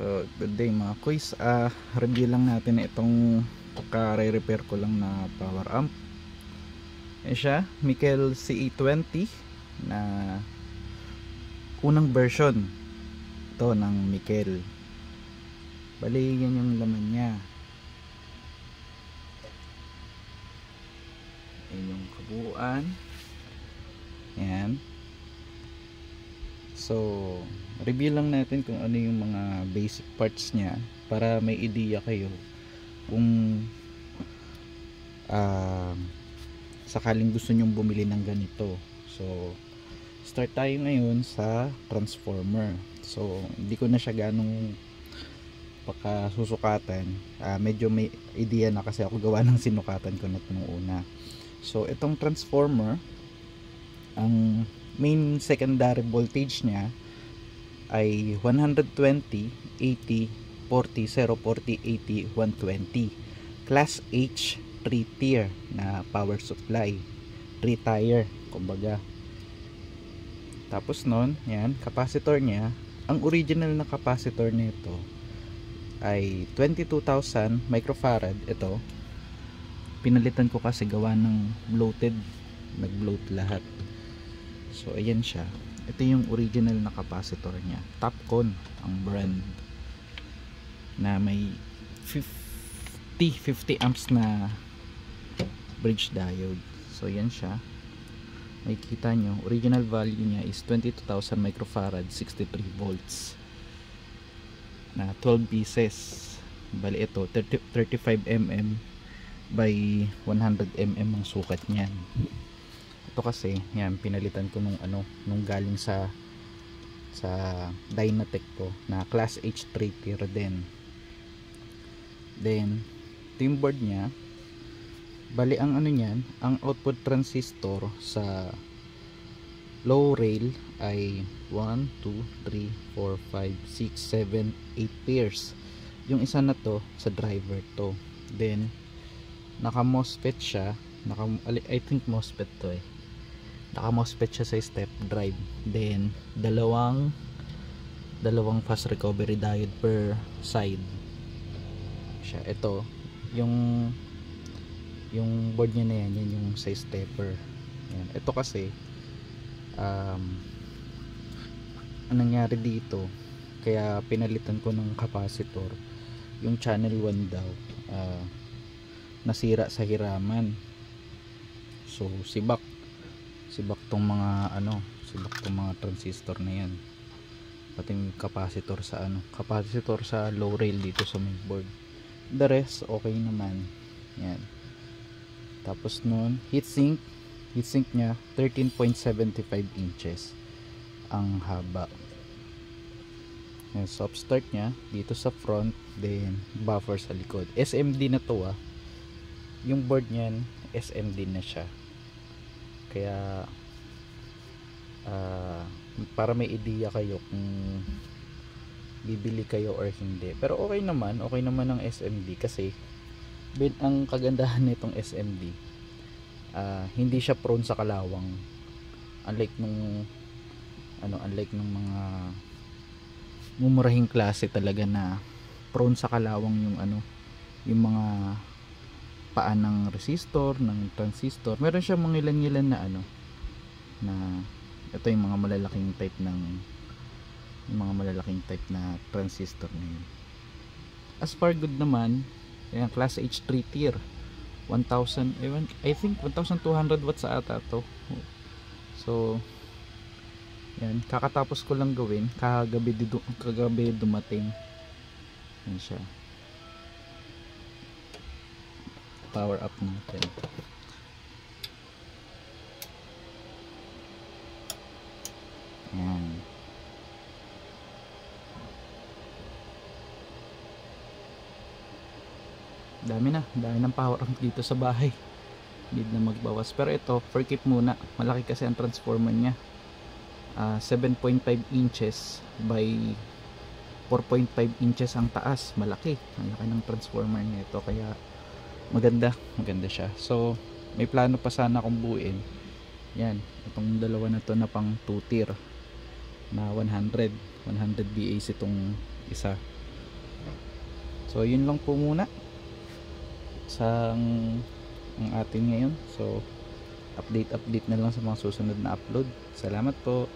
So, good day mga kuys. Review lang natin itong ka-repair ko lang na power amp. Ayan siya, Mikel CE20 na unang version ito ng Mikel. Bali, yan yung laman niya. Ayan yung kabuuan. Ayan. So, review lang natin kung ano yung mga basic parts niya para may idea kayo kung sakaling gusto nyong bumili ng ganito. So, start tayo ngayon sa transformer. So, hindi ko na siya ganong pagkasusukatan. Medyo may idea na kasi ako gawa ng sinukatan ko na ito nung una. So, itong transformer, ang main secondary voltage niya ay 120, 80, 40, 0, 40, 80, 120. Class H 3 tier na power supply. 3 tire, kumbaga. Tapos nun, yan, capacitor niya. Ang original na capacitor nito ay 22,000 microfarad. Ito, pinalitan ko kasi gawa ng bloated. Nag-bloat lahat. So ayan siya. Ito yung original na capacitor niya. Topcon ang brand, na may 50 amps na bridge diode. So yan siya. Makikita nyo, original value niya is 22,000 microfarad, 63 volts na 12 pieces. Bali ito 35 mm by 100 mm ang sukat niyan. Ito kasi, yan, pinalitan ko nung galing sa Dynatec ko na class H3 tier din. Then, ito yung board niya. Bali, ang niyan, ang output transistor sa low rail ay 1, 2, 3, 4, 5, 6, 7, 8 pairs. Yung isa na to, sa driver to. Then, naka MOSFET siya. I think MOSFET to eh. Naka MOSFET siya sa step drive. Then dalawang fast recovery diode per side siya. Ito yung board niya na yan yung sa stepper. Yan. Ito kasi ang nangyari dito, kaya pinalitan ko ng capacitor, yung channel 1 daw nasira sa hiraman. So sibak tong mga transistor na yan, pati yung capacitor sa low rail dito sa main board. The rest okay naman. Yan. Tapos nun, heatsink nya 13.75 inches ang haba. Yan, soft start nya dito sa front, then buffer sa likod. SMD na to yung board nyan, SMD na siya. Kaya para may idea kayo kung bibili kayo or hindi. Pero okay naman ang SMD kasi ang kagandahan nitong SMD, hindi siya prone sa kalawang, unlike nung mga mumurahing klase talaga na prone sa kalawang yung mga paan ng resistor, ng transistor. Meron siya mga ilan-ilan na ito yung mga malalaking type na transistor na yun. As far good naman, yan, class H3 tier, 1,000, I think 1,200 watts ata to. So yan, kakatapos ko lang gawin, kagabi dumating. Yan siya. Power up natin. Yan. Dami ng power up dito sa bahay. Need na magbawas. Pero ito, for keep muna. Malaki kasi ang transformer niya. 7.5 inches by 4.5 inches ang taas. Malaki ng transformer niya ito. Kaya maganda siya. So may plano pa sana akong buuin. Yan, itong dalawa na to na pang 2 tier na 100 BAs itong isa. So yun lang po muna sa ang atin ngayon. So update na lang sa mga susunod na upload. Salamat po.